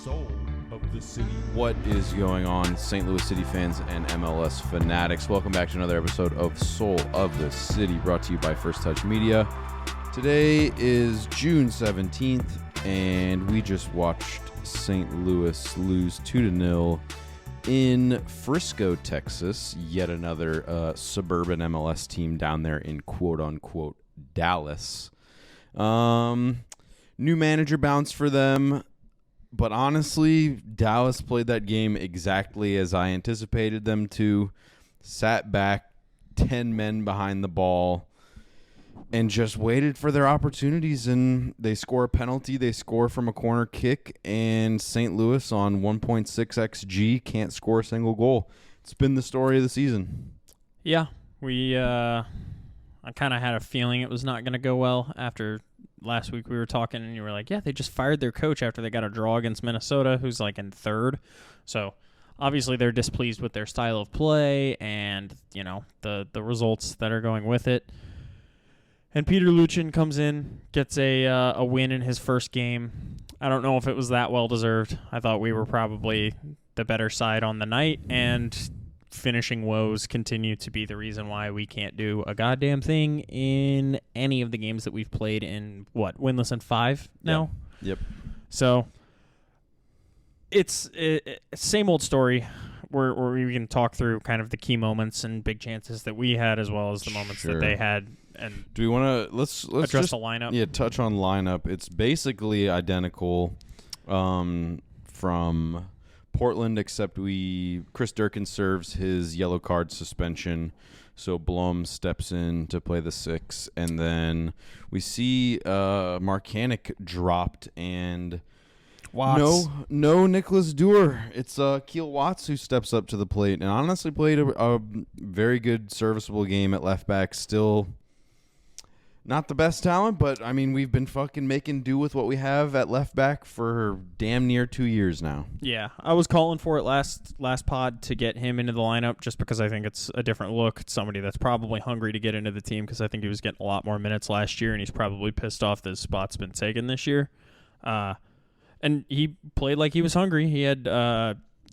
soul of the city. What is going on, St. Louis City fans and MLS fanatics? Welcome back to another episode of Soul of the City, brought to you by First Touch Media. Today is June 17th, and we just watched St. Louis lose 2-0 in Frisco, Texas. Yet another suburban MLS team down there in quote-unquote Dallas. New manager bounced for them. But honestly, Dallas played that game exactly as I anticipated them to. Sat back, 10 men behind the ball, and just waited for their opportunities. And they score a penalty. They score from a corner kick. And St. Louis on 1.6 XG can't score a single goal. It's been the story of the season. Yeah, I kind of had a feeling it was not going to go well after last week we were talking, and you were like, yeah, they just fired their coach after they got a draw against Minnesota, who's like in third. So obviously they're displeased with their style of play and, you know, the results that are going with it. And Peter Luchin comes in, gets a win in his first game. I don't know if it was that well-deserved. I thought we were probably the better side on the night, and finishing woes continue to be the reason why we can't do a goddamn thing in any of the games that we've played in, winless in 5 now? Yep. So it's same old story where we can talk through kind of the key moments and big chances that we had as well as the moments that they had. And do we want to let's address just, the lineup? Yeah, touch on lineup. It's basically identical from Portland, except Chris Durkin serves his yellow card suspension, so Blom steps in to play the 6, and then we see Marcanic dropped, and Watts. no Nicholas Dewar. It's Keel Watts who steps up to the plate, and honestly played a very good, serviceable game at left back. Still not the best talent, but, I mean, we've been fucking making do with what we have at left back for damn near 2 years now. Yeah, I was calling for it last pod to get him into the lineup just because I think it's a different look. It's somebody that's probably hungry to get into the team because I think he was getting a lot more minutes last year, and he's probably pissed off that his spot's been taken this year. And he played like he was hungry. He had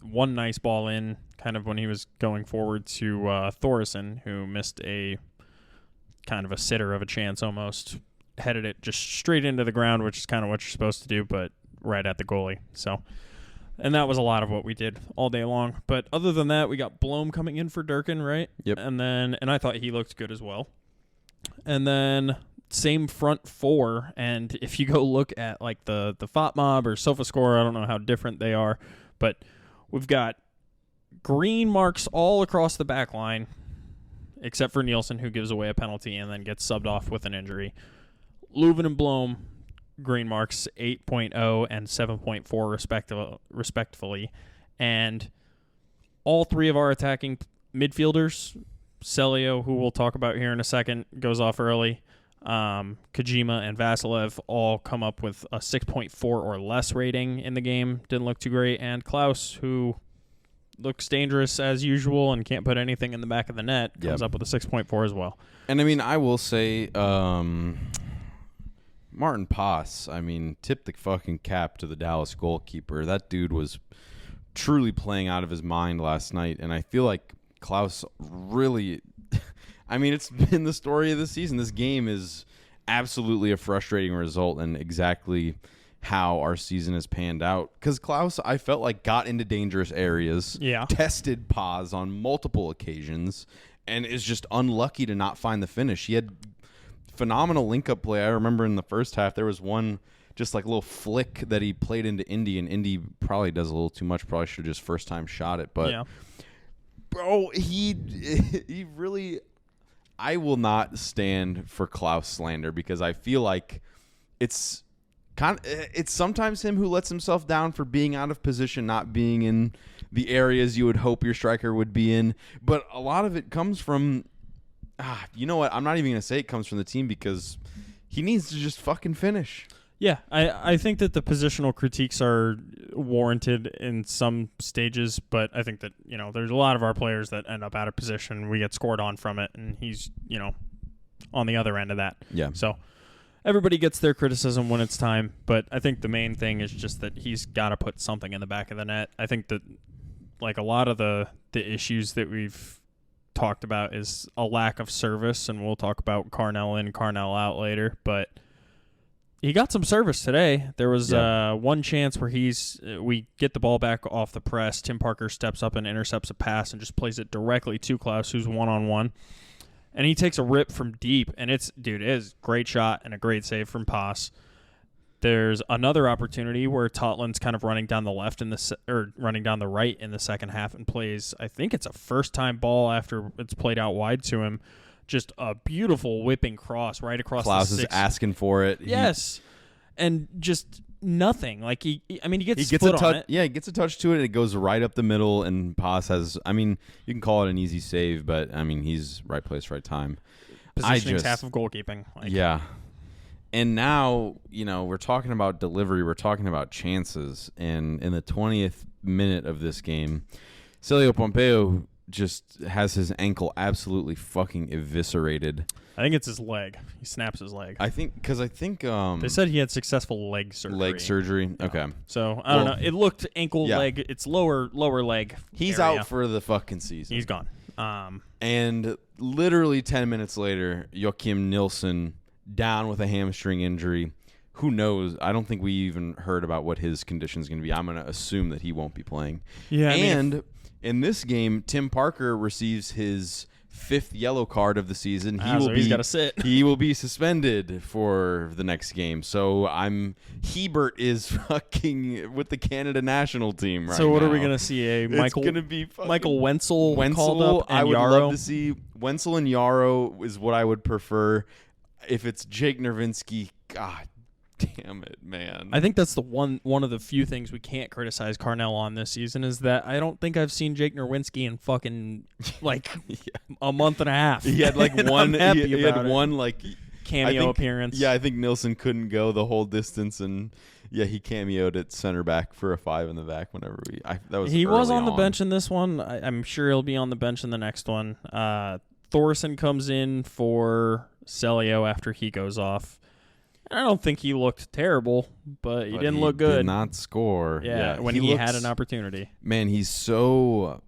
one nice ball in kind of when he was going forward to Thoresen, who missed a kind of a sitter of a chance almost, headed it just straight into the ground, which is kind of what you're supposed to do, but right at the goalie. So, and that was a lot of what we did all day long. But other than that, we got Blom coming in for Durkin, right? Yep. And I thought he looked good as well. And then same front four, and if you go look at like the FotMob or SofaScore, I don't know how different they are, but we've got green marks all across the back line, except for Nielsen, who gives away a penalty and then gets subbed off with an injury. Leuven and Blom, green marks 8.0 and 7.4 respectively. And all three of our attacking midfielders, Celio, who we'll talk about here in a second, goes off early. Kojima and Vasilev all come up with a 6.4 or less rating in the game. Didn't look too great. And Klaus, who looks dangerous as usual and can't put anything in the back of the net, comes up with a 6.4 as well. And, I mean, I will say Martin Paz, I mean, tipped the fucking cap to the Dallas goalkeeper. That dude was truly playing out of his mind last night, and I feel like Klaus really – I mean, it's been the story of the season. This game is absolutely a frustrating result and exactly – how our season has panned out, because Klaus, I felt like, got into dangerous areas, tested Paz on multiple occasions, and is just unlucky to not find the finish. He had phenomenal link-up play. I remember in the first half there was one just like little flick that he played into Indy, and Indy probably does a little too much. Probably should have just first time shot it, but bro, he really. I will not stand for Klaus slander because I feel like it's sometimes him who lets himself down for being out of position, not being in the areas you would hope your striker would be in. But a lot of it comes from, you know what? I'm not even going to say it comes from the team because he needs to just fucking finish. Yeah, I think that the positional critiques are warranted in some stages, but I think that, you know, there's a lot of our players that end up out of position. We get scored on from it, and he's, you know, on the other end of that. Yeah. So everybody gets their criticism when it's time, but I think the main thing is just that he's got to put something in the back of the net. I think that like a lot of the issues that we've talked about is a lack of service, and we'll talk about Carnell in, Carnell out later, but he got some service today. There was one chance where we get the ball back off the press. Tim Parker steps up and intercepts a pass and just plays it directly to Klaus, who's one-on-one. And he takes a rip from deep, and it is a great shot and a great save from Paas. There's another opportunity where Totland's kind of running down the left running down the right in the second half and plays, I think it's a first-time ball after it's played out wide to him. Just a beautiful whipping cross right across Klaus the is six. asking for it. Yes. And just nothing. Like he gets a foot touch. on it. Yeah, he gets a touch to it. It goes right up the middle, and Paas has. I mean, you can call it an easy save, but I mean, he's right place, right time. Positioning's half of goalkeeping. Yeah. And now, we're talking about delivery. We're talking about chances. And in the 20th minute of this game, Celio Pompeo just has his ankle absolutely fucking eviscerated. I think it's his leg. He snaps his leg. I think they said he had successful leg surgery. Leg surgery. Okay. So I don't know. It looked ankle, leg. It's lower leg. He's area. out for the fucking season. He's gone. And literally 10 minutes later, Joachim Nilsson down with a hamstring injury. Who knows? I don't think we even heard about what his condition is going to be. I'm going to assume that he won't be playing. Yeah. And in this game, Tim Parker receives his 5th yellow card of the season. He's got to sit. He will be suspended for the next game. So Hebert is fucking with the Canada national team right now. So what are we gonna see? It's gonna be Michael Wenzel called up, and I would Yarrow? love to see Wenzel and Yarrow is what I would prefer. If it's Jake Nervinsky, God damn it, man. I think that's the one of the few things we can't criticize Carnell on this season is that I don't think I've seen Jake Nerwinski in fucking like a month and a half. He had like one. He had one like cameo appearance. Yeah, I think Nilsson couldn't go the whole distance, and he cameoed at center back for a 5 in the back whenever he was on the bench in this one. I'm sure he'll be on the bench in the next one. Thorson comes in for Celio after he goes off. I don't think he looked terrible, but he didn't look good. Did not score. Yeah, when he had an opportunity. Man, that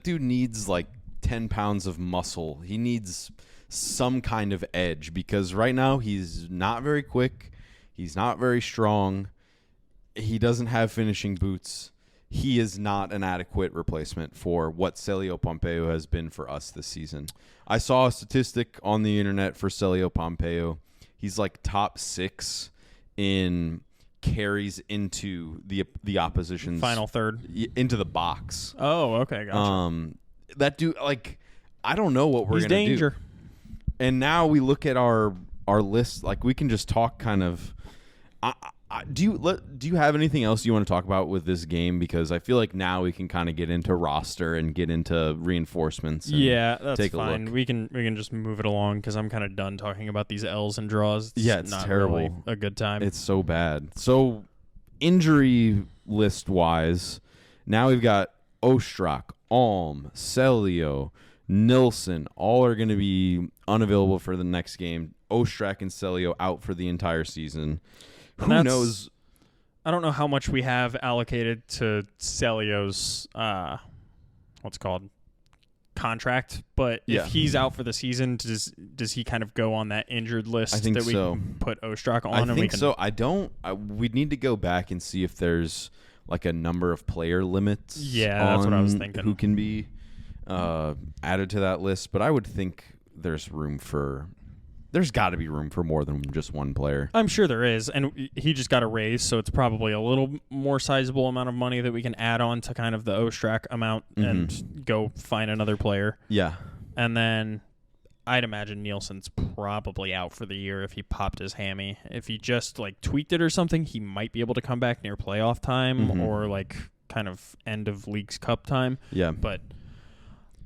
dude needs like 10 pounds of muscle. He needs some kind of edge because right now he's not very quick. He's not very strong. He doesn't have finishing boots. He is not an adequate replacement for what Celio Pompeo has been for us this season. I saw a statistic on the internet for Celio Pompeo. He's like top 6 in carries into the opposition's final third into the box. Oh, okay, gotcha. That dude, like, I don't know what we're gonna do. And now we look at our list. Like, we can just talk kind of. Do you have anything else you want to talk about with this game? Because I feel like now we can kind of get into roster and get into reinforcements. And that's take fine. A look. We can just move it along because I'm kind of done talking about these L's and draws. It's not terrible. Really a good time. It's so bad. So injury list wise, now we've got Ostrak, Alm, Celio, Nilsson. All are going to be unavailable for the next game. Ostrak and Celio out for the entire season. Who knows? I don't know how much we have allocated to Celio's contract, but if he's out for the season, does he kind of go on that injured list I think that we can put Ostrak on? I think so. We'd need to go back and see if there's like a number of player limits. Yeah, that's what I was thinking. Who can be added to that list? But I would think there's got to be room for more than just one player. I'm sure there is, and he just got a raise, so it's probably a little more sizable amount of money that we can add on to kind of the Ostrak amount and go find another player. Yeah. And then I'd imagine Nielsen's probably out for the year if he popped his hammy. If he just like tweaked it or something, he might be able to come back near playoff time or like kind of end of League's Cup time. Yeah. But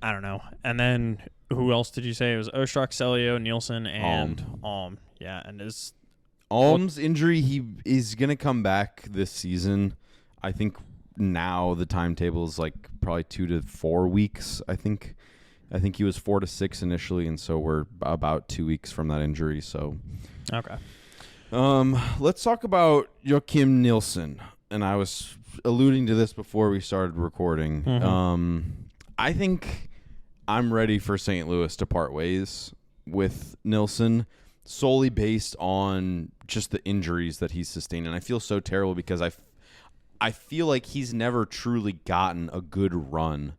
I don't know. And then who else did you say? It was Ostrak, Celio, Nielsen, and Alm. Yeah, and Alm's injury, he is going to come back this season. I think now the timetable is like probably 2 to 4 weeks, I think. I think he was 4 to 6 initially, and so we're about 2 weeks from that injury. So, Okay. let's talk about Joachim Nielsen. And I was alluding to this before we started recording. I think I'm ready for St. Louis to part ways with Nielsen, solely based on just the injuries that he's sustained. And I feel so terrible because I feel like he's never truly gotten a good run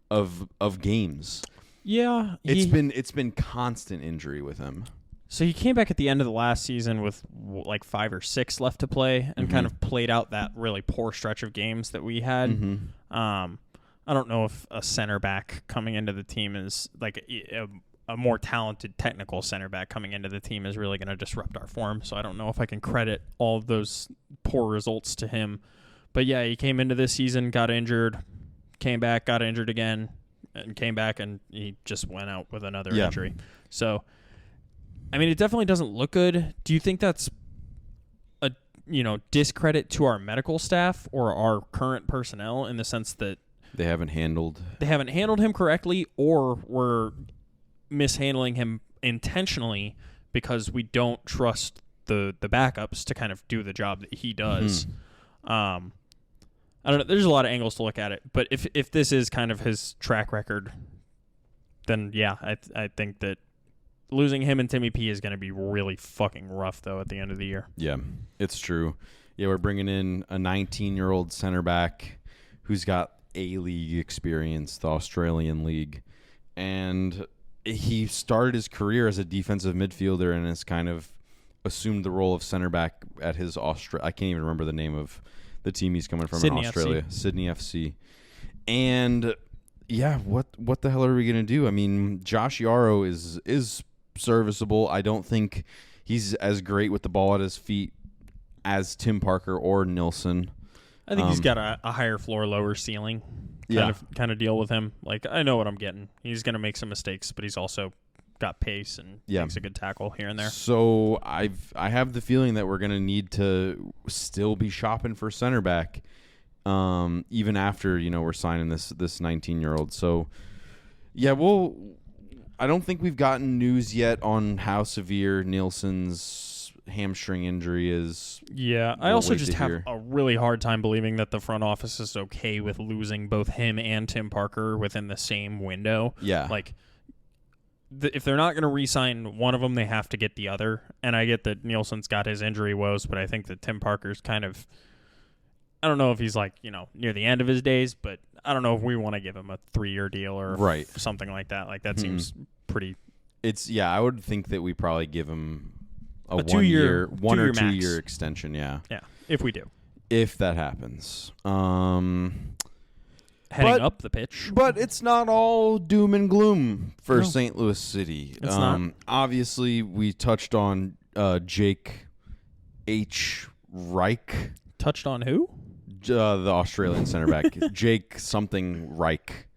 of games. Yeah, It's been constant injury with him. So he came back at the end of the last season with like 5 or 6 left to play, and kind of played out that really poor stretch of games that we had. I don't know if a center back coming into the team is like a more talented technical center back coming into the team is really going to disrupt our form. So I don't know if I can credit all of those poor results to him. But yeah, he came into this season, got injured, came back, got injured again, and came back, and he just went out with another injury. So, I mean, it definitely doesn't look good. Do you think that's a discredit to our medical staff or our current personnel in the sense that they haven't handled him correctly, or we're mishandling him intentionally because we don't trust the backups to kind of do the job that he does? I don't know. There's a lot of angles to look at it, but if this is kind of his track record, then yeah, I think that losing him and Timmy P is going to be really fucking rough though at the end of the year. Yeah, it's true. Yeah, we're bringing in a 19-year-old center back who's got A-League experience, the Australian League, and he started his career as a defensive midfielder and has kind of assumed the role of center back at his I can't even remember the name of the team he's coming from Sydney in Australia, FC. Sydney FC. And yeah, what the hell are we gonna do? I mean, Josh Yarrow is serviceable. I don't think he's as great with the ball at his feet as Tim Parker or Nielsen. I think he's got a higher floor, lower ceiling kind of deal with him. Like, I know what I'm getting. He's going to make some mistakes, but he's also got pace and makes a good tackle here and there. So I have the feeling that we're going to need to still be shopping for center back, even after we're signing this 19-year-old. So yeah, I don't think we've gotten news yet on how severe Nielsen's hamstring injury is. Yeah, I also just have a really hard time believing that the front office is okay with losing both him and Tim Parker within the same window. Yeah. Like, if they're not going to re-sign one of them, they have to get the other. And I get that Nielsen's got his injury woes, but I think that Tim Parker's kind of, I don't know if he's like, near the end of his days, but I don't know if we want to give him a 3-year deal or something like that. Like, that seems pretty. I would think that we probably give him a 1 2-year, one or 2 max. year extension. Yeah, if we do, if that happens. Heading up the pitch, but it's not all doom and gloom for St. Louis City. It's not. Obviously, we touched on Jake H. Reich. Touched on who? The Australian center back, Jake something Reich,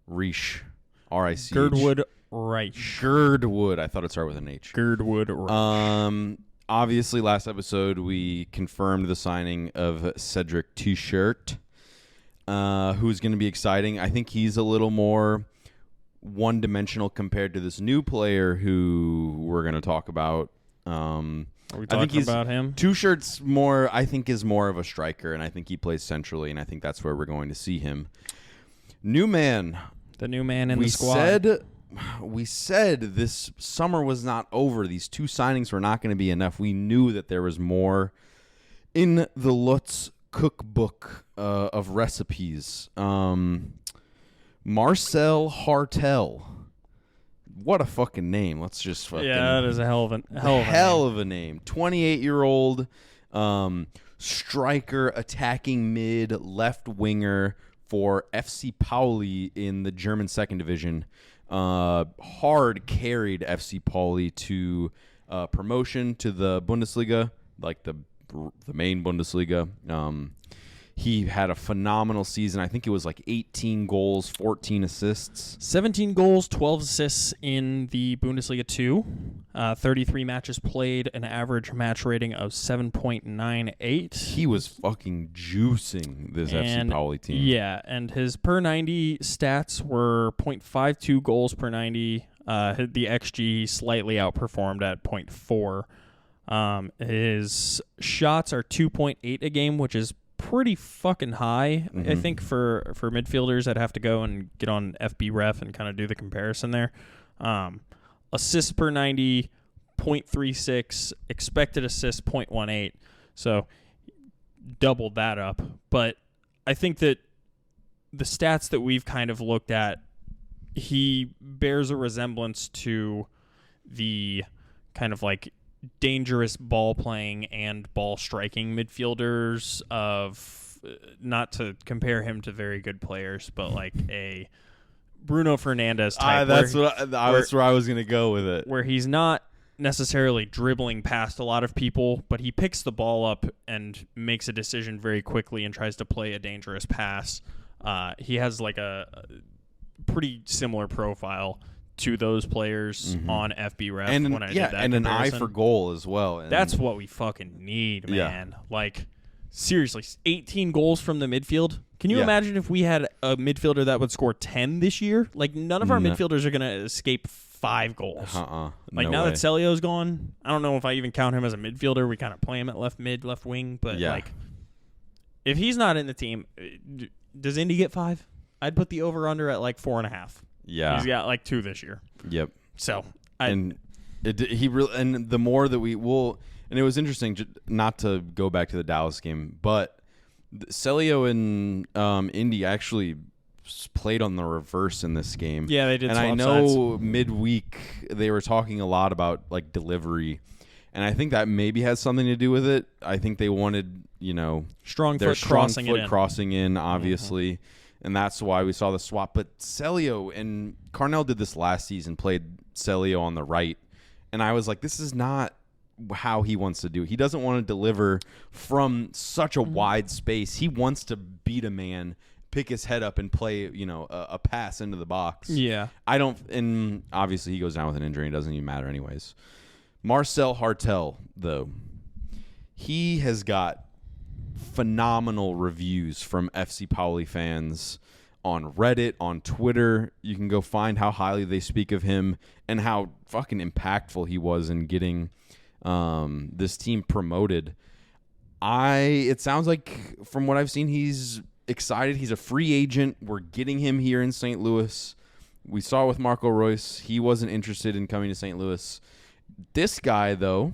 R-I-C-H. Girdwood Reich. Girdwood. I thought it started with an H. Girdwood Reich. Obviously, last episode we confirmed the signing of Cedric T-Shirt, who's going to be exciting. I think he's a little more one-dimensional compared to this new player who we're going to talk about. Are we talking about him? T-Shirt's more, I think, is more of a striker, and I think he plays centrally, and I think that's where we're going to see him. New man. The new man in the squad. We said this summer was not over. These 2 signings were not going to be enough. We knew that there was more in the Lutz cookbook of recipes. Marcel Hartel. What a fucking name. Let's just fucking... Yeah, that is a hell of a name. 28-year-old striker, attacking mid, left winger for FC Pauli in the German 2nd Division. Hard carried FC Pauli to promotion to the Bundesliga, like the main Bundesliga. He had a phenomenal season. I think it was like 18 goals, 14 assists. 17 goals, 12 assists in the Bundesliga 2. 33 matches played, an average match rating of 7.98. He was fucking juicing this FC Pauli team. Yeah, and his per 90 stats were 0.52 goals per 90. The XG slightly outperformed at 0.4. His shots are 2.8 a game, which is pretty fucking high, I think, for midfielders that have to go and get on FBref and kind of do the comparison there. Assists per 90, 0.36, expected assists 0.18, so doubled that up. But I think that the stats that we've kind of looked at, he bears a resemblance to the kind of like dangerous ball playing and ball striking midfielders of, not to compare him to very good players, but like a Bruno Fernandes type. That's where I was going to go with it. Where he's not necessarily dribbling past a lot of people, but he picks the ball up and makes a decision very quickly and tries to play a dangerous pass. He has like a pretty similar profile to those players on FBref and when I did that and comparison. an eye for goal as well. And that's what we fucking need, man. Like, seriously, 18 goals from the midfield. Can you imagine if we had a midfielder that would score 10 this year? Like, none of our midfielders are going to escape 5 goals. Like, now that Celio's gone, I don't know if I even count him as a midfielder. We kind of play him at left mid, left wing. But, like, if he's not in the team, does Indy get 5? I'd put the over-under at, like, 4.5. Yeah. He's got, like, 2 this year. Yep. So, and the more that we will, and it was interesting, not to go back to the Dallas game, but Celio and Indy actually played on the reverse in this game. Yeah, they did. And I know midweek they were talking a lot about like delivery, and I think that maybe has something to do with it. I think they wanted, strong their foot crossing in, obviously. And that's why we saw the swap. But Celio, and Carnell did this last season, played Celio on the right. And I was like, this is not how he wants to do it. He doesn't want to deliver from such a wide space. He wants to beat a man, pick his head up, and play, a pass into the box. Yeah. And obviously he goes down with an injury. It doesn't even matter anyways. Marcel Hartel, though, he has got phenomenal reviews from FC Pauli fans on Reddit, on Twitter. You can go find how highly they speak of him and how fucking impactful he was in getting this team promoted. It sounds like from what I've seen, he's excited. He's a free agent. We're getting him here in St. Louis. We saw with Marco Reus, he wasn't interested in coming to St. Louis. This guy, though,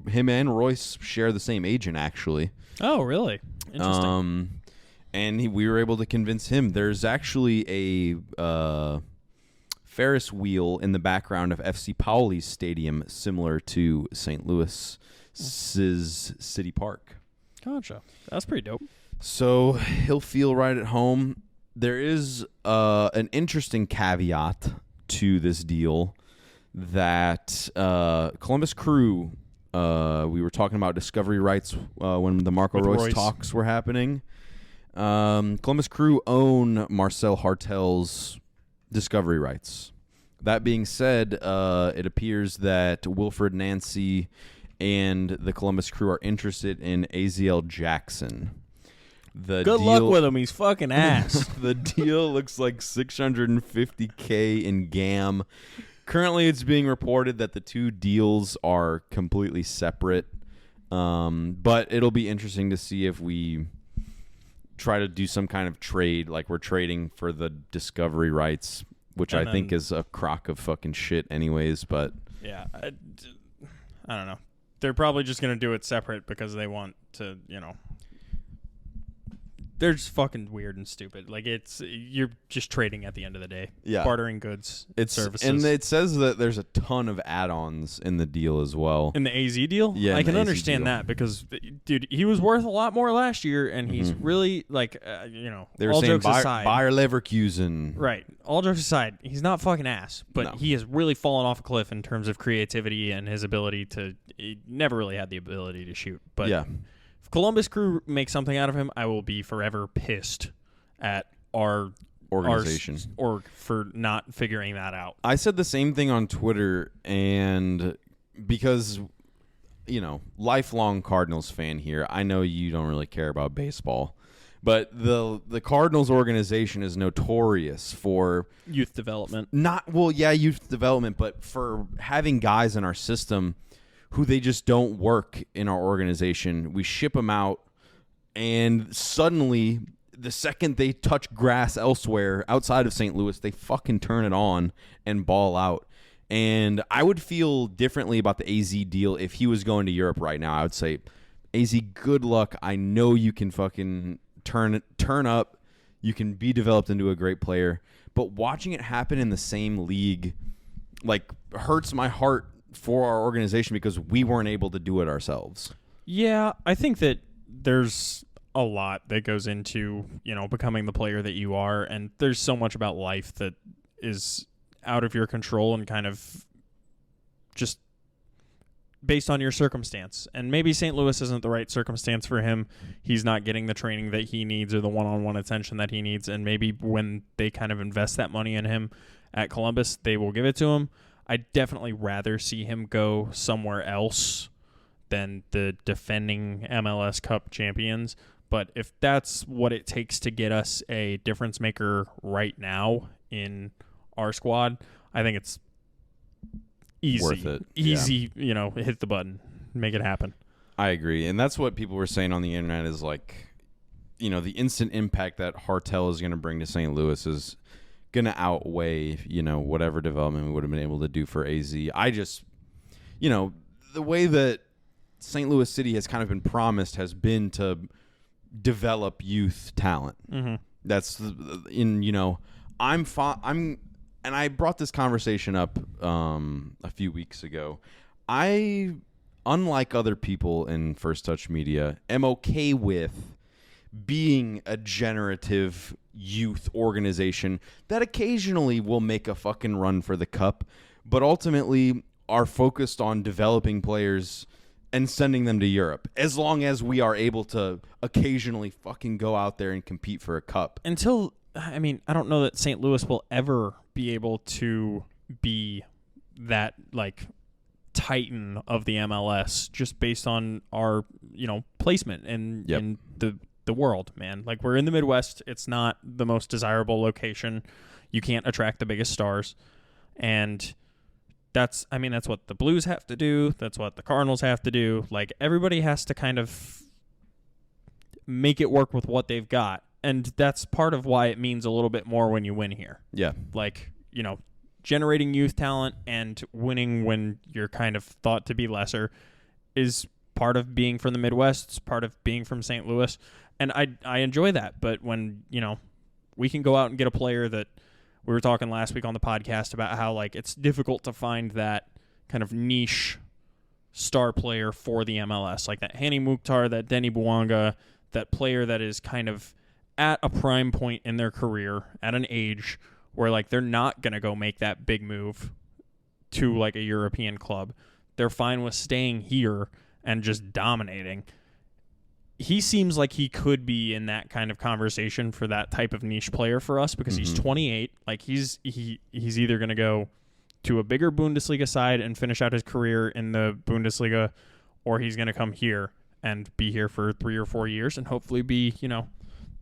him and Royce share the same agent, actually. Oh, really? Interesting. And we were able to convince him. There's actually a Ferris wheel in the background of FC Pauli's stadium, similar to St. Louis's City Park. Gotcha. That's pretty dope. So he'll feel right at home. There is an interesting caveat to this deal that Columbus Crew, we were talking about discovery rights when the Marco Reus talks were happening. Columbus Crew own Marcel Hartel's discovery rights. That being said, it appears that Wilfred Nancy and the Columbus Crew are interested in Aziel Jackson. Good luck with him. He's fucking ass. The deal looks like $650K in GAM. Currently, it's being reported that the two deals are completely separate. But it'll be interesting to see if we try to do some kind of trade, like we're trading for the discovery rights, which I think is a crock of fucking shit anyways. But yeah, I don't know. They're probably just going to do it separate because they want to, they're just fucking weird and stupid. Like, you're just trading at the end of the day. Yeah. Bartering goods, services. And it says that there's a ton of add-ons in the deal as well. In the AZ deal? Yeah, I can understand that because, dude, he was worth a lot more last year, and he's really, like, they were all saying jokes aside. Bayer Leverkusen. Right. All jokes aside, he's not fucking ass, but he has really fallen off a cliff in terms of creativity and his ability to – he never really had the ability to shoot. But yeah. Columbus Crew makes something out of him, I will be forever pissed at our organization or for not figuring that out. I said the same thing on Twitter, and because, lifelong Cardinals fan here, I know you don't really care about baseball, but the Cardinals organization is notorious for youth development. Youth development, but for having guys in our system who they just don't work in our organization. We ship them out, and suddenly, the second they touch grass elsewhere outside of St. Louis, they fucking turn it on and ball out. And I would feel differently about the AZ deal if he was going to Europe right now. I would say, AZ, good luck. I know you can fucking turn up. You can be developed into a great player. But watching it happen in the same league, hurts my heart for our organization because we weren't able to do it ourselves. Yeah, I think that there's a lot that goes into, becoming the player that you are, and there's so much about life that is out of your control and kind of just based on your circumstance. And maybe St. Louis isn't the right circumstance for him. He's not getting the training that he needs or the one-on-one attention that he needs, and maybe when they kind of invest that money in him at Columbus, they will give it to him. I'd definitely rather see him go somewhere else than the defending MLS Cup champions. But if that's what it takes to get us a difference maker right now in our squad, I think it's easy. Worth it. Easy, hit the button, make it happen. I agree. And that's what people were saying on the internet is the instant impact that Hartel is going to bring to St. Louis is going to outweigh, whatever development we would have been able to do for AZ. I just, the way that St. Louis City has kind of been promised has been to develop youth talent. Mm-hmm. That's and I brought this conversation up a few weeks ago. I, unlike other people in First Touch Media, am okay with being a generative youth organization that occasionally will make a fucking run for the cup, but ultimately are focused on developing players and sending them to Europe, as long as we are able to occasionally fucking go out there and compete for a cup. I don't know that St. Louis will ever be able to be that, titan of the MLS just based on our, placement in the world, man. We're in the Midwest. It's not the most desirable location. You can't attract the biggest stars. And that's what the Blues have to do. That's what the Cardinals have to do. Everybody has to kind of make it work with what they've got. And that's part of why it means a little bit more when you win here. Yeah. Generating youth talent and winning when you're kind of thought to be lesser is part of being from the Midwest. It's part of being from St. Louis. And I enjoy that. But when, we can go out and get a player that we were talking last week on the podcast about how, it's difficult to find that kind of niche star player for the MLS, like that Hani Mukhtar, that Denny Bouanga, that player that is kind of at a prime point in their career, at an age where, they're not going to go make that big move to, a European club. They're fine with staying here and just dominating. He seems like he could be in that kind of conversation for that type of niche player for us because he's 28. He's either going to go to a bigger Bundesliga side and finish out his career in the Bundesliga, or he's going to come here and be here for 3 or 4 years and hopefully be,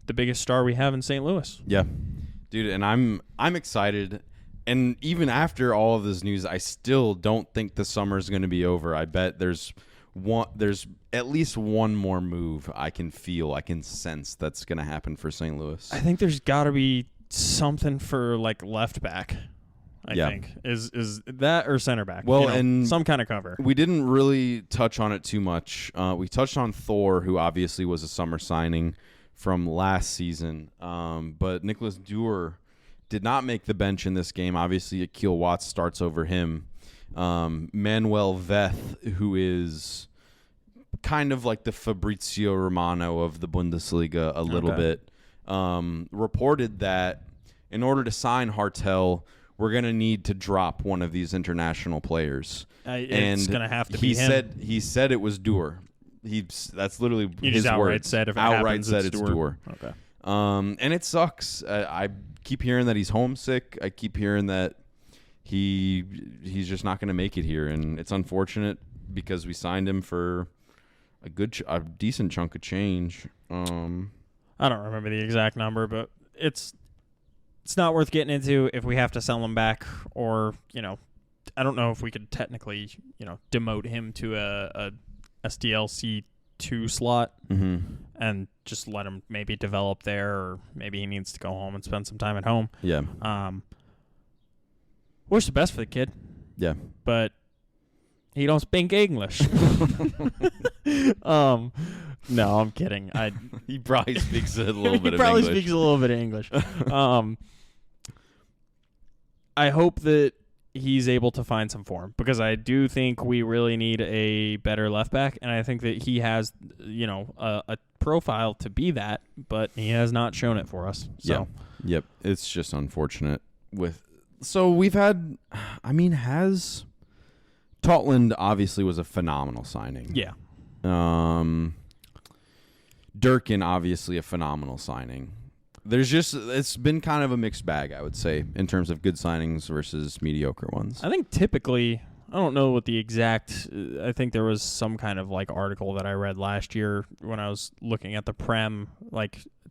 the biggest star we have in St. Louis. Yeah. Dude, and I'm excited. And even after all of this news, I still don't think the summer is going to be over. I bet there's at least one more move I can sense that's going to happen for St. Louis. I think there's got to be something for left back. I think is that or center back. Well, and some kind of cover. We didn't really touch on it too much. We touched on Thor, who obviously was a summer signing from last season. But Nicholas Dewar did not make the bench in this game. Obviously, Akil Watts starts over him. Manuel Veth, who is kind of like the Fabrizio Romano of the Bundesliga a little bit, reported that in order to sign Hartel, we're going to need to drop one of these international players. It's going to have to be him. He said it was Dewar. That's literally You his just outright words. said if it outright happens, said it's it's Dewar. Dewar. Okay. And it sucks. I keep hearing that he's homesick. I keep hearing that he's just not going to make it here, and it's unfortunate because we signed him for a decent chunk of change. I don't remember the exact number, but it's not worth getting into if we have to sell him back, or I don't know if we could technically demote him to a SDLC 2 slot and just let him maybe develop there, or maybe he needs to go home and spend some time at home. Yeah. Wish the best for the kid. Yeah. But he don't speak English. No, I'm kidding. He probably speaks a little bit of English. He probably speaks a little bit of English. I hope that he's able to find some form, because I do think we really need a better left back, and I think that he has, a profile to be that, but he has not shown it for us. So. Yep. It's just unfortunate so we've had, Totland obviously was a phenomenal signing. Yeah. Durkin obviously a phenomenal signing. It's been kind of a mixed bag, I would say, in terms of good signings versus mediocre ones. I think typically, I don't know what the exact, I think there was some kind of article that I read last year when I was looking at the Prem,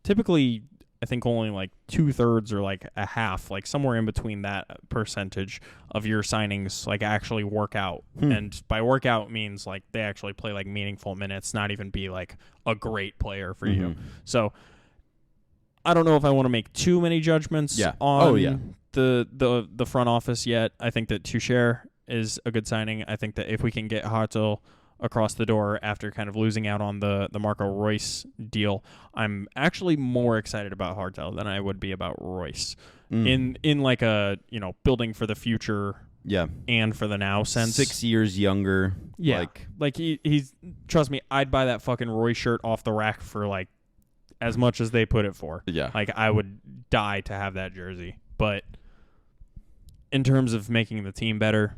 typically I think only 2/3 or a half, somewhere in between that percentage of your signings actually work out. And by work out means they actually play meaningful minutes, not even be a great player for you. So I don't know if I want to make too many judgments on the front office yet. I think that Tuchel is a good signing. I think that if we can get Hartel across the door after kind of losing out on the Marco Royce deal, I'm actually more excited about Hartel than I would be about Royce. In a building for the future and for the now sense. 6 years younger. Yeah. He's trust me, I'd buy that fucking Royce shirt off the rack for as much as they put it for. Yeah. I would die to have that jersey. But in terms of making the team better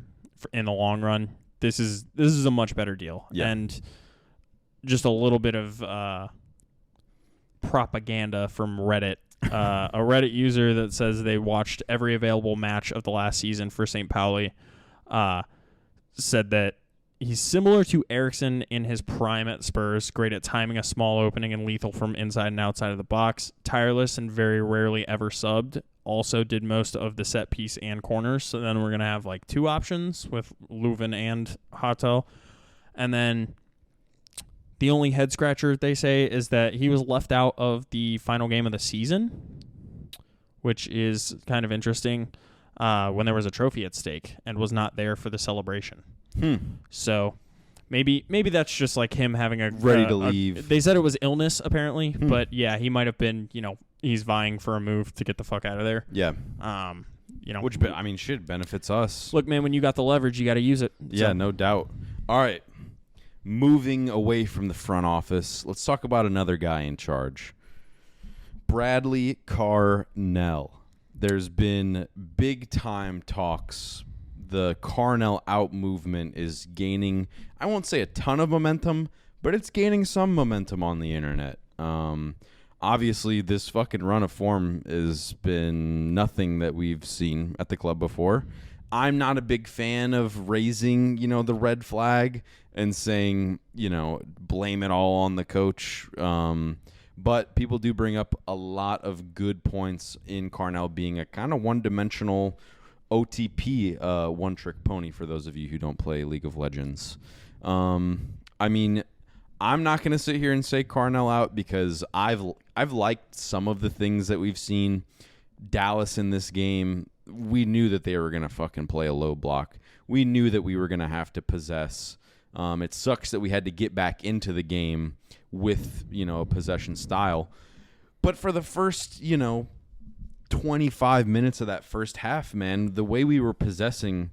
in the long run, this is a much better deal. Yeah. And just a little bit of propaganda from Reddit. A Reddit user that says they watched every available match of the last season for St. Pauli said that he's similar to Eriksson in his prime at Spurs, great at timing a small opening and lethal from inside and outside of the box, tireless and very rarely ever subbed, also did most of the set piece and corners. So then we're going to have 2 options with Leuven and Hartel. And then the only head scratcher they say is that he was left out of the final game of the season, which is kind of interesting, when there was a trophy at stake, and was not there for the celebration. So maybe that's just him having ready to leave. They said it was illness apparently, but yeah, he might have been, he's vying for a move to get the fuck out of there. Yeah. Which shit benefits us. Look, man, when you got the leverage, you got to use it. Yeah, no doubt. All right. Moving away from the front office, let's talk about another guy in charge. Bradley Carnell. There's been big time talks. The Carnell out movement is gaining, I won't say a ton of momentum, but it's gaining some momentum on the internet. Obviously, this fucking run of form has been nothing that we've seen at the club before. I'm not a big fan of raising, the red flag and saying, blame it all on the coach. But people do bring up a lot of good points in Carnell being a kind of one-dimensional OTP, one-trick pony, for those of you who don't play League of Legends. I'm not going to sit here and say Carnell out, because I've liked some of the things that we've seen. Dallas in this game, we knew that they were going to fucking play a low block. We knew that we were going to have to possess. It sucks that we had to get back into the game with, a possession style. But for the first, 25 minutes of that first half, man, the way we were possessing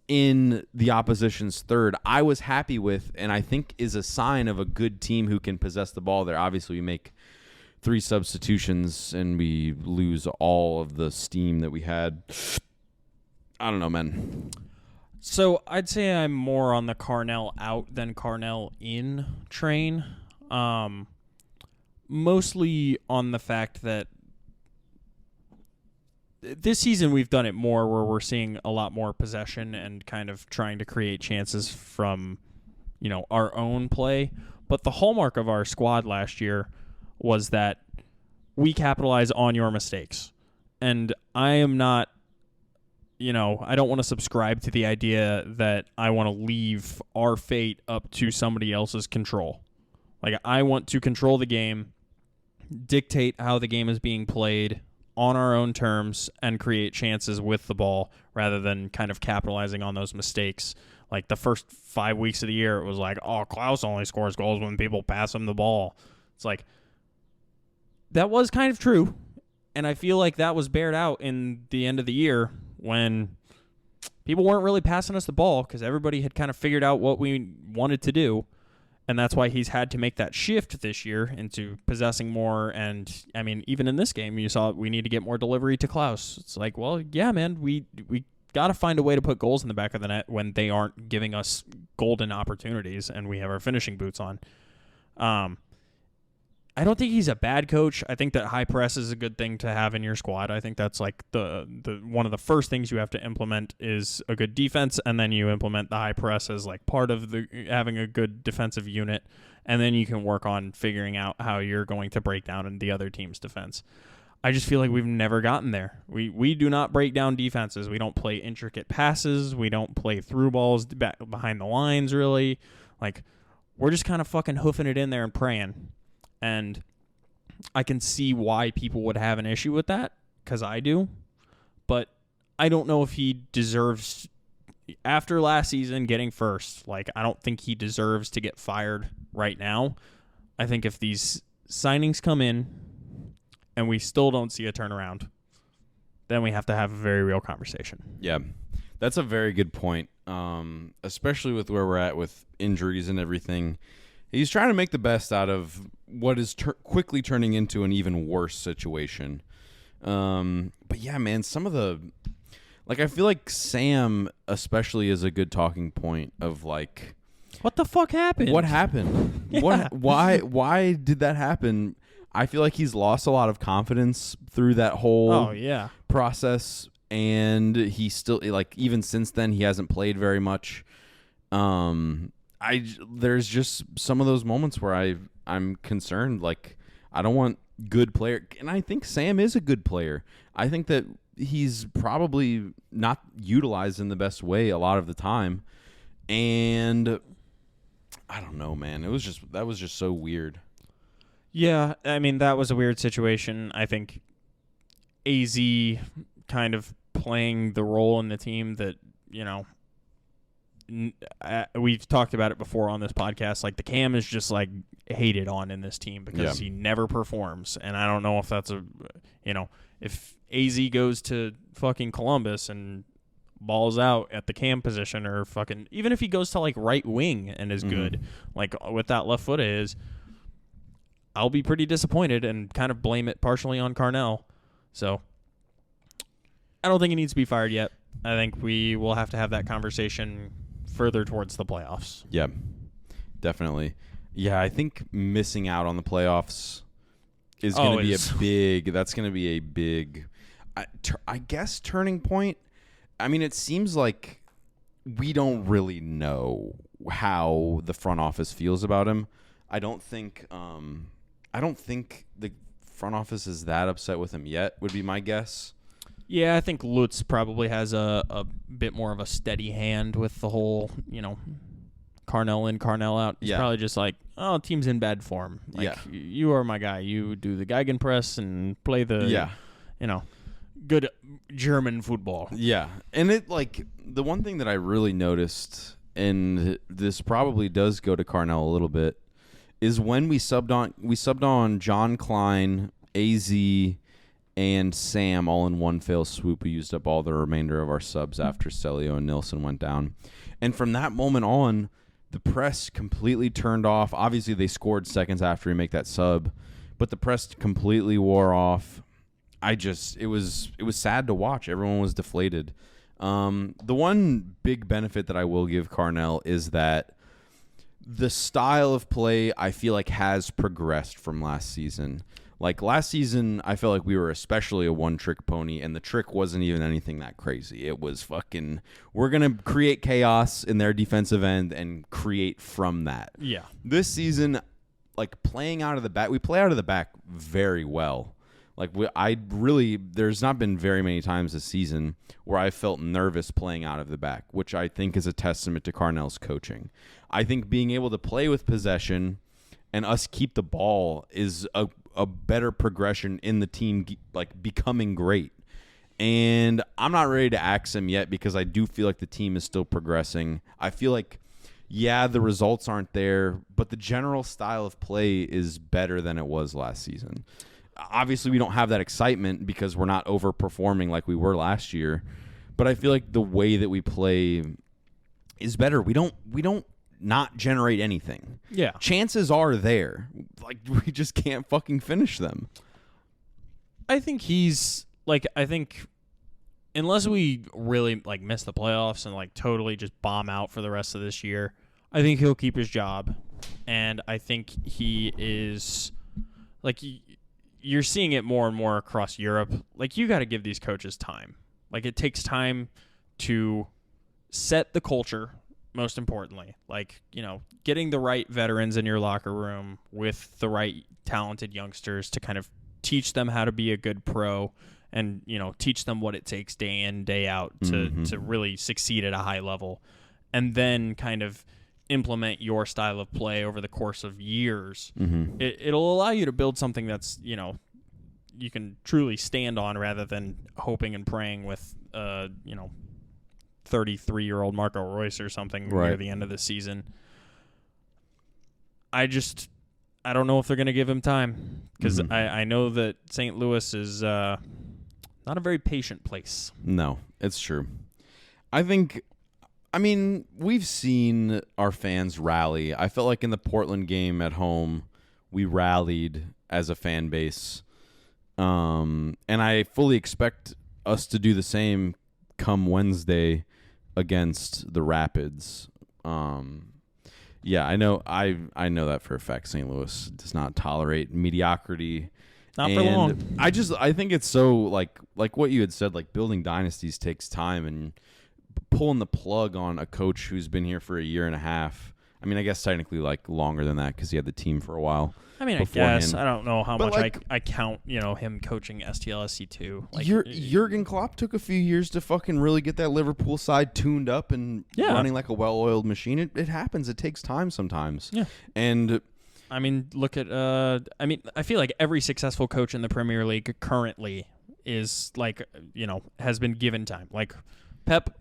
in the opposition's third, I was happy with, and I think is a sign of a good team who can possess the ball there. Obviously, we make 3 substitutions and we lose all of the steam that we had. I don't know, man. So I'd say I'm more on the Carnell out than Carnell in train. Mostly on the fact that this season we've done it more where we're seeing a lot more possession and kind of trying to create chances from, our own play. But the hallmark of our squad last year was that we capitalize on your mistakes. And I am not, I don't want to subscribe to the idea that I want to leave our fate up to somebody else's control. Like, I want to control the game, dictate how the game is being played on our own terms, and create chances with the ball rather than kind of capitalizing on those mistakes. Like, the first 5 weeks of the year, it was like, oh, Klaus only scores goals when people pass him the ball. It's like, that was kind of true, and I feel like that was bared out in the end of the year when people weren't really passing us the ball because everybody had kind of figured out what we wanted to do. And that's why he's had to make that shift this year into possessing more. And, I mean, even in this game, you saw we need to get more delivery to Klaus. It's like, well, yeah, man, we got to find a way to put goals in the back of the net when they aren't giving us golden opportunities and we have our finishing boots on. I don't think he's a bad coach. I think that high press is a good thing to have in your squad. I think that's like the one of the first things you have to implement is a good defense, and then you implement the high press as like part of the having a good defensive unit, and then you can work on figuring out how you're going to break down in the other team's defense. I just feel like we've never gotten there. We do not break down defenses. We don't play intricate passes. We don't play through balls back behind the lines, really. Like, we're just kind of fucking hoofing it in there and praying. And I can see why people would have an issue with that, because I do. But I don't know if he deserves, after last season getting first, like, I don't think he deserves to get fired right now. I think if these signings come in and we still don't see a turnaround, then we have to have a very real conversation. Yeah, that's a very good point, especially with where we're at with injuries and everything. He's trying to make the best out of what is quickly turning into an even worse situation. But yeah, man, some of the, like, I feel like Sam especially is a good talking point of like, what the fuck happened? What happened? Yeah. Why did that happen? I feel like he's lost a lot of confidence through that whole process, and he still, like, even since then he hasn't played very much. There's just some of those moments where I'm concerned. Like, I don't want good player, and I think Sam is a good player. I think that he's probably not utilized in the best way a lot of the time, and I don't know, man. That was just so weird. Yeah, I mean, that was a weird situation. I think AZ kind of playing the role in the team that, we've talked about it before on this podcast. Like, the Cam is just like hated on in this team because he never performs, and I don't know if that's if AZ goes to fucking Columbus and balls out at the Cam position, or fucking even if he goes to like right wing and is good, like with that left foot is, I'll be pretty disappointed and kind of blame it partially on Carnell. So I don't think he needs to be fired yet. I think we will have to have that conversation further towards the playoffs. Yeah, definitely. Yeah, I think missing out on the playoffs is going to be that's going to be a big, I guess, turning point. I mean, it seems like we don't really know how the front office feels about him. I don't think the front office is that upset with him yet, would be my guess. Yeah, I think Lutz probably has a bit more of a steady hand with the whole, Carnell in, Carnell out. He's probably just like, oh, team's in bad form. Like, you are my guy. You do the Gegenpress and play the, good German football. Yeah, and it, like, the one thing that I really noticed, and this probably does go to Carnell a little bit, is when we subbed on John Klein, AZ, and Sam all in one fell swoop. We used up all the remainder of our subs after Celio and Nilsson went down. And from that moment on, the press completely turned off. Obviously, they scored seconds after we make that sub, but the press completely wore off. It was sad to watch. Everyone was deflated. The one big benefit that I will give Carnell is that the style of play I feel like has progressed from last season. Like last season, I felt like we were especially a one-trick pony, and the trick wasn't even anything that crazy. It was fucking, we're going to create chaos in their defensive end and create from that. Yeah. This season, like playing out of the back, we play out of the back very well. Like there's not been very many times this season where I felt nervous playing out of the back, which I think is a testament to Carnell's coaching. I think being able to play with possession and us keep the ball is a better progression in the team, like becoming great. And I'm not ready to axe him yet because I do feel like the team is still progressing. I feel like, yeah, the results aren't there, but the general style of play is better than it was last season. Obviously, we don't have that excitement because we're not overperforming like we were last year. But I feel like the way that we play is better. We don't not generate anything. Yeah. Chances are there. Like, we just can't fucking finish them. I think I think unless we really like miss the playoffs and like totally just bomb out for the rest of this year, I think he'll keep his job. And I think he is like, you're seeing it more and more across Europe. Like, you got to give these coaches time. Like, it takes time to set the culture, most importantly. Like, getting the right veterans in your locker room with the right talented youngsters to kind of teach them how to be a good pro and, teach them what it takes day in, day out to really succeed at a high level. And then kind of implement your style of play over the course of years. Mm-hmm. It'll allow you to build something that's, you can truly stand on rather than hoping and praying with, 33-year-old Marco Royce or something near the end of the season. I don't know if they're going to give him time because I know that St. Louis is not a very patient place. No, it's true. We've seen our fans rally. I felt like in the Portland game at home, we rallied as a fan base. And I fully expect us to do the same come Wednesday against the Rapids. Yeah, I know that for a fact. St. Louis does not tolerate mediocrity. Not for long. I think it's so like what you had said, like building dynasties takes time, and pulling the plug on a coach who's been here for a year and a half. I mean, I guess technically like longer than that because he had the team for a while. I mean, beforehand. I guess I don't know how much I count, him coaching STLSC too. Like Jurgen Klopp took a few years to fucking really get that Liverpool side tuned up and running like a well-oiled machine. It happens. It takes time sometimes. Yeah. And I mean, look at I feel like every successful coach in the Premier League currently is like, has been given time. Like Pep,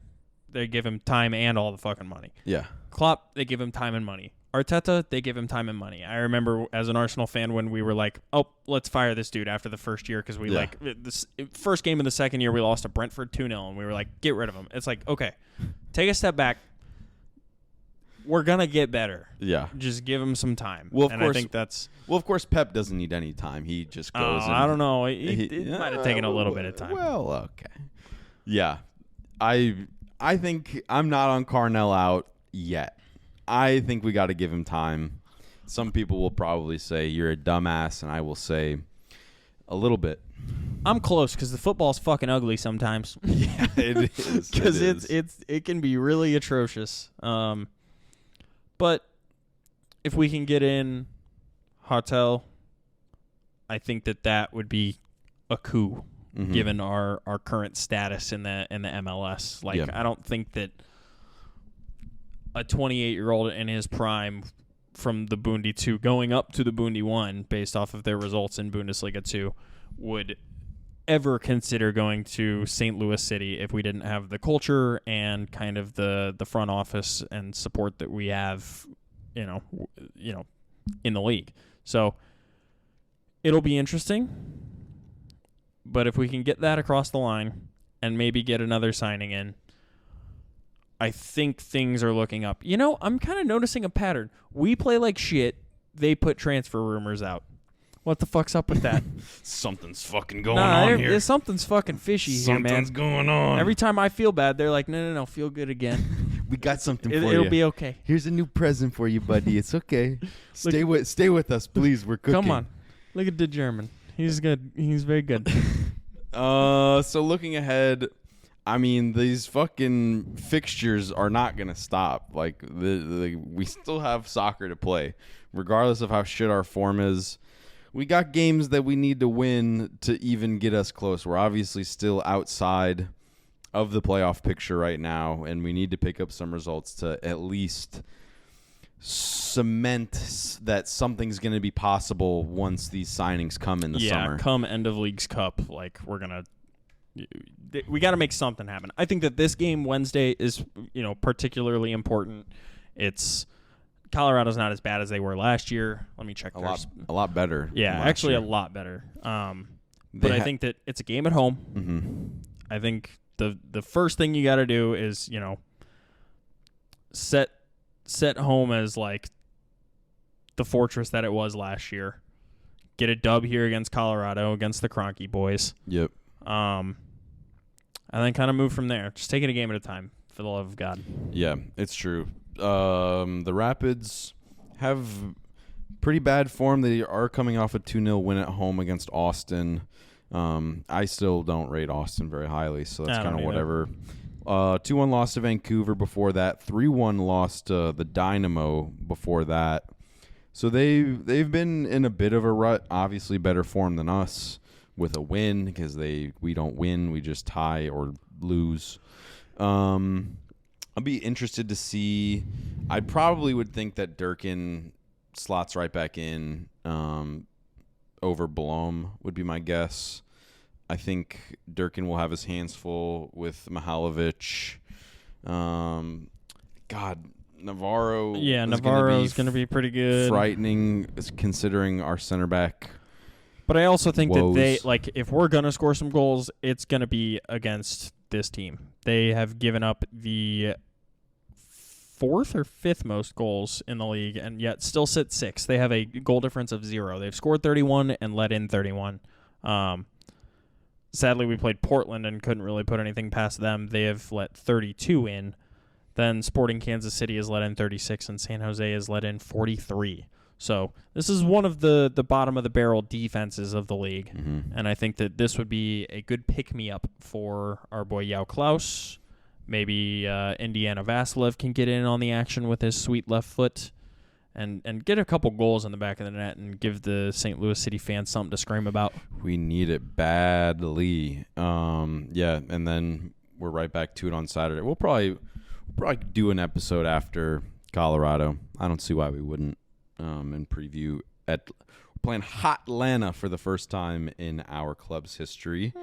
they give him time and all the fucking money. Yeah. Klopp, they give him time and money. Arteta, they give him time and money. I remember as an Arsenal fan when we were like, oh, let's fire this dude after the first year because this first game of the second year we lost to Brentford 2-0 and we were like, get rid of him. It's like, okay, take a step back. We're going to get better. Yeah. Just give him some time. Well, of course, I think that's... Well, of course, Pep doesn't need any time. He just goes and... I don't know. It might have taken a little bit of time. Well, okay. Yeah. I think I'm not on Carnell out yet. I think we got to give him time. Some people will probably say you're a dumbass, and I will say a little bit. I'm close because the football's fucking ugly sometimes. Yeah, it is. Because it can be really atrocious. But if we can get in Hartel, I think that would be a coup given our current status in the MLS. Like I don't think that a 28-year-old in his prime from the Bundy 2 going up to the Bundy 1 based off of their results in Bundesliga 2 would ever consider going to St. Louis City if we didn't have the culture and kind of the front office and support that we have, in the league. So it'll be interesting. But if we can get that across the line and maybe get another signing in, I think things are looking up. I'm kind of noticing a pattern. We play like shit. They put transfer rumors out. What the fuck's up with that? Something's fucking going on here. Something's fucking fishy here, man. Something's going on. Every time I feel bad, they're like, no, feel good again. We got something for you. It'll be okay. Here's a new present for you, buddy. It's okay. Stay with us, please. We're cooking. Come on. Look at the German. He's good. He's very good. So looking ahead, I mean, these fucking fixtures are not going to stop. Like, we still have soccer to play. Regardless of how shit our form is, we got games that we need to win to even get us close. We're obviously still outside of the playoff picture right now, and we need to pick up some results to at least cement that something's going to be possible once these signings come in the summer. Yeah, come end of Leagues Cup, like we got to make something happen. I think that this game Wednesday is, particularly important. It's Colorado's not as bad as they were last year. Let me check. A lot better. Yeah, actually a lot better. But I think that it's a game at home. Mm-hmm. I think the first thing you got to do is, set home as like the fortress that it was last year. Get a dub here against Colorado, against the Kroenke boys. Yep. And then kind of move from there. Just take it a game at a time, for the love of God. Yeah, it's true. The Rapids have pretty bad form. They are coming off a 2-0 win at home against Austin. I still don't rate Austin very highly, so that's kind of whatever. 2-1 loss to Vancouver before that. 3-1 loss to the Dynamo before that. So they've been in a bit of a rut. Obviously better form than us with a win because we don't win. We just tie or lose. I'll be interested to see. I probably would think that Durkin slots right back in over Blom would be my guess. I think Durkin will have his hands full with Mihailovic. Navarro. Yeah, Navarro's going to be pretty good. Frightening considering our center back. But I also think woes. that if we're going to score some goals, it's going to be against this team. They have given up the 4th or 5th most goals in the league and yet still sit 6th. They have a goal difference of 0. They've scored 31 and let in 31. Sadly, we played Portland and couldn't really put anything past them. They have let 32 in. Then Sporting Kansas City has let in 36 and San Jose has let in 43. So this is one of the bottom of the barrel defenses of the league. Mm-hmm. And I think that this would be a good pick-me-up for our boy Yao Klaus. Maybe Indiana Vasilev can get in on the action with his sweet left foot and get a couple goals in the back of the net and give the St. Louis City fans something to scream about. We need it badly. Yeah, and then we're right back to it on Saturday. We'll probably do an episode after Colorado. I don't see why we wouldn't. And preview we're playing Hot Atlanta for the first time in our club's history.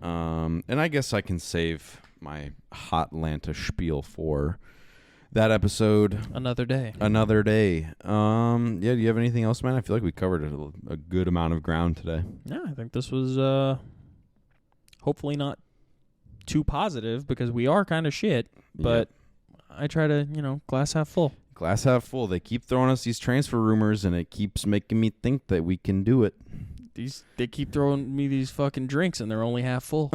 And I guess I can save my Hot Atlanta spiel for that episode. Another day. Yeah, do you have anything else, man? I feel like we covered a good amount of ground today. Yeah, I think this was hopefully not too positive because we are kind of shit, but I try to, glass half full. Glass half full. They keep throwing us these transfer rumors, and it keeps making me think that we can do it. They keep throwing me these fucking drinks, and they're only half full.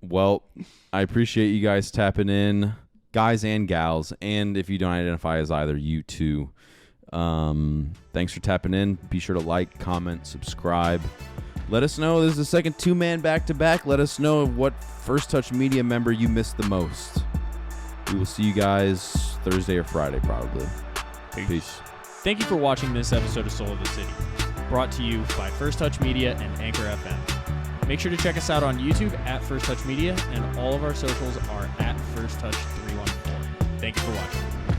Well, I appreciate you guys tapping in, guys and gals, and if you don't identify as either, you too. Thanks for tapping in. Be sure to like, comment, subscribe. Let us know. This is the second 2-man back-to-back. Let us know what First Touch Media member you missed the most. We will see you guys Thursday or Friday, probably. Peace. Thank you for watching this episode of Soul of the City, brought to you by First Touch Media and Anchor FM. Make sure to check us out on YouTube at First Touch Media, and all of our socials are at First Touch 314. Thank you for watching.